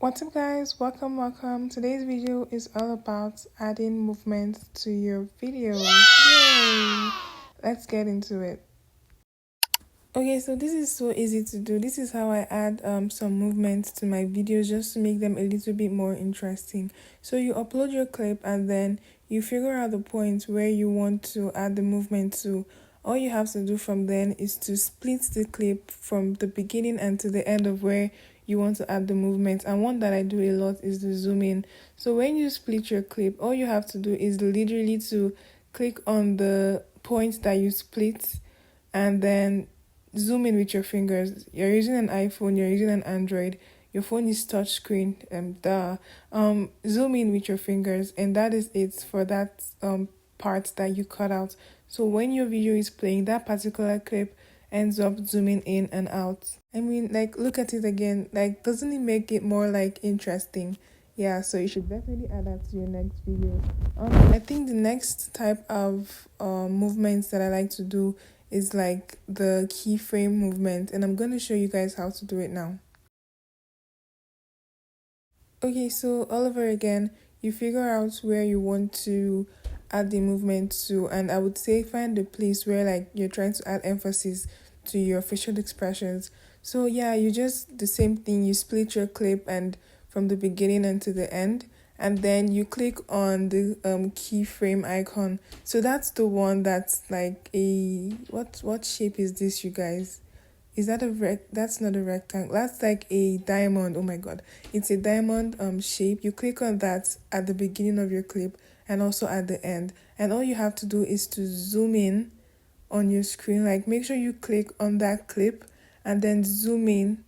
What's up guys, welcome. Today's video is all about adding movements to your videos. Yay! Let's get into it. Okay, so this is so easy to do. This is how I add some movements to my videos just to make them a little bit more interesting. So you upload your clip and then you figure out the point where you want to add the movement to. All you have to do from then is to split the clip from the beginning and to the end of where you want to add the movement. And one that I do a lot is the zoom in. So when you split your clip, all you have to do is literally to click on the point that you split and then zoom in with your fingers. You're using an iPhone, you're using an Android, your phone is touch screen, zoom in with your fingers, and that is it for that part that you cut out. So when your video is playing, that particular clip ends up zooming in and out. I mean, like, look at it again. Like, doesn't it make it more like interesting? Yeah, so you should definitely add that to your next video. I think the next type of movements that I like to do is like the keyframe movement, and I'm going to show you guys how to do it now. Okay, so all over again, you figure out where you want to add the movement to, and I would say find the place where like you're trying to add emphasis to your facial expressions. So yeah, you just the same thing, you split your clip and from the beginning and to the end, and then you click on the keyframe icon. So that's the one that's like a what shape is this, you guys? Is that that's not a rectangle, that's like a diamond. Oh my god, it's a diamond shape. You click on that at the beginning of your clip and also at the end, and all you have to do is to zoom in on your screen. Like, make sure you click on that clip and then zoom in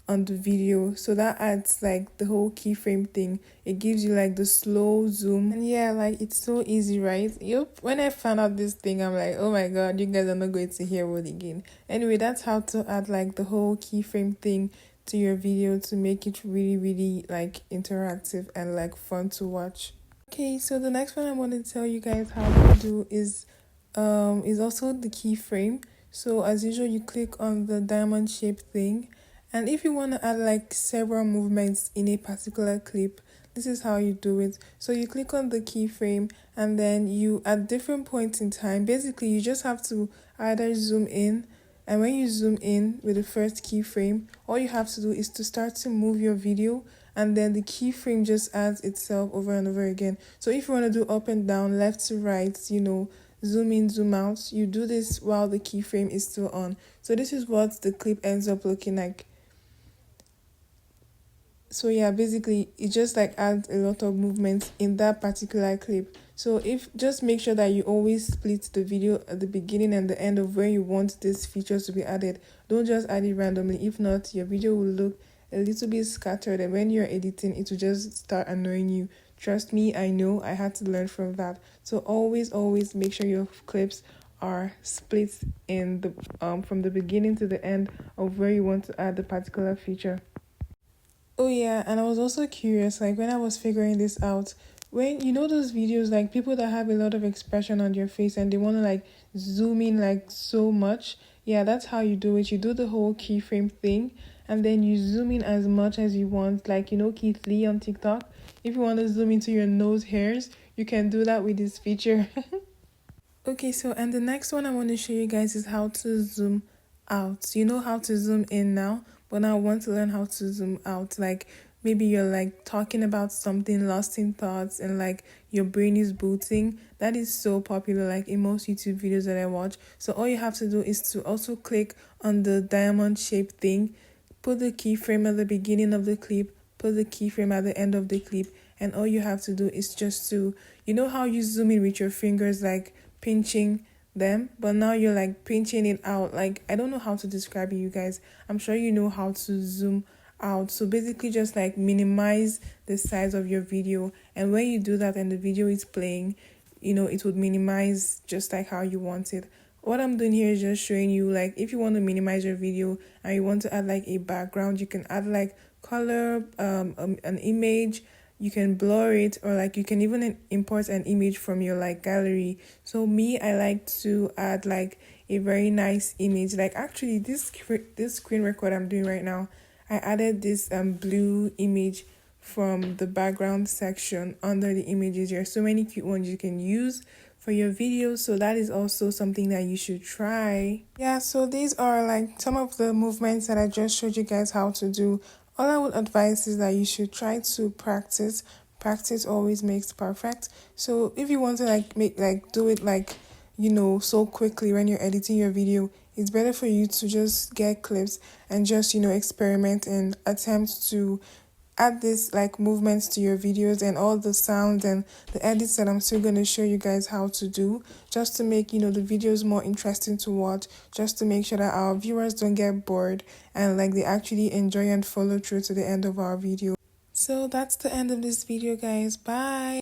on the video, so that adds like the whole keyframe thing. It gives you like the slow zoom, and yeah, like it's so easy, right? Yep. When I found out this thing, I'm like, oh my god, you guys are not going to hear what again. Anyway, that's how to add like the whole keyframe thing to your video to make it really like interactive and like fun to watch. Okay, so the next one I want to tell you guys how to do is also the keyframe. So as usual, you click on the diamond shape thing, and if you want to add like several movements in a particular clip, this is how you do it. So you click on the keyframe and then you, at different points in time, basically you just have to either zoom in, and when you zoom in with the first keyframe, all you have to do is to start to move your video, and then the keyframe just adds itself over and over again. So if you want to do up and down, left to right, zoom in, zoom out, you do this while the keyframe is still on. So this is what the clip ends up looking like. So yeah, basically it just like adds a lot of movement in that particular clip. So if just make sure that you always split the video at the beginning and the end of where you want these features to be added. Don't just add it randomly. If not, your video will look a little bit scattered, and when you're editing, it will just start annoying you. Trust me, I know, I had to learn from that. So always make sure your clips are split in the from the beginning to the end of where you want to add the particular feature. Oh yeah, and I was also curious, like when I was figuring this out, when you know those videos, like people that have a lot of expression on their face and they want to like zoom in like so much, yeah, that's how you do it. You do the whole keyframe thing and then you zoom in as much as you want, like Keith Lee on TikTok. If you want to zoom into your nose hairs, you can do that with this feature. Okay, so and the next one I want to show you guys is how to zoom out. You know how to zoom in now, but now I want to learn how to zoom out. Like maybe you're like talking about something, lost in thoughts, and like your brain is booting. That is so popular like in most YouTube videos that I watch. So all you have to do is to also click on the diamond shape thing, put the keyframe at the beginning of the clip, put the keyframe at the end of the clip, and all you have to do is just to, you know how you zoom in with your fingers, like pinching them, but now you're like pinching it out. Like, I don't know how to describe it, you guys. I'm sure you know how to zoom out. So basically just like minimize the size of your video, and when you do that and the video is playing, it would minimize just like how you want it. What I'm doing here is just showing you, like, if you want to minimize your video and you want to add like a background, you can add like color, an image. You can blur it, or like you can even import an image from your like gallery. So me, I like to add like a very nice image. Like actually this screen record I'm doing right now, I added this blue image from the background section under the images. There are so many cute ones you can use for your videos, so that is also something that you should try. Yeah, so these are like some of the movements that I just showed you guys how to do. All I would advise is that you should try to practice. Practice always makes perfect. So if you want to do it so quickly when you're editing your video, it's better for you to just get clips and just experiment and attempt to add this like movements to your videos and all the sounds and the edits that I'm still going to show you guys how to do, just to make the videos more interesting to watch, just to make sure that our viewers don't get bored and like they actually enjoy and follow through to the end of our video. So that's the end of this video, guys. Bye.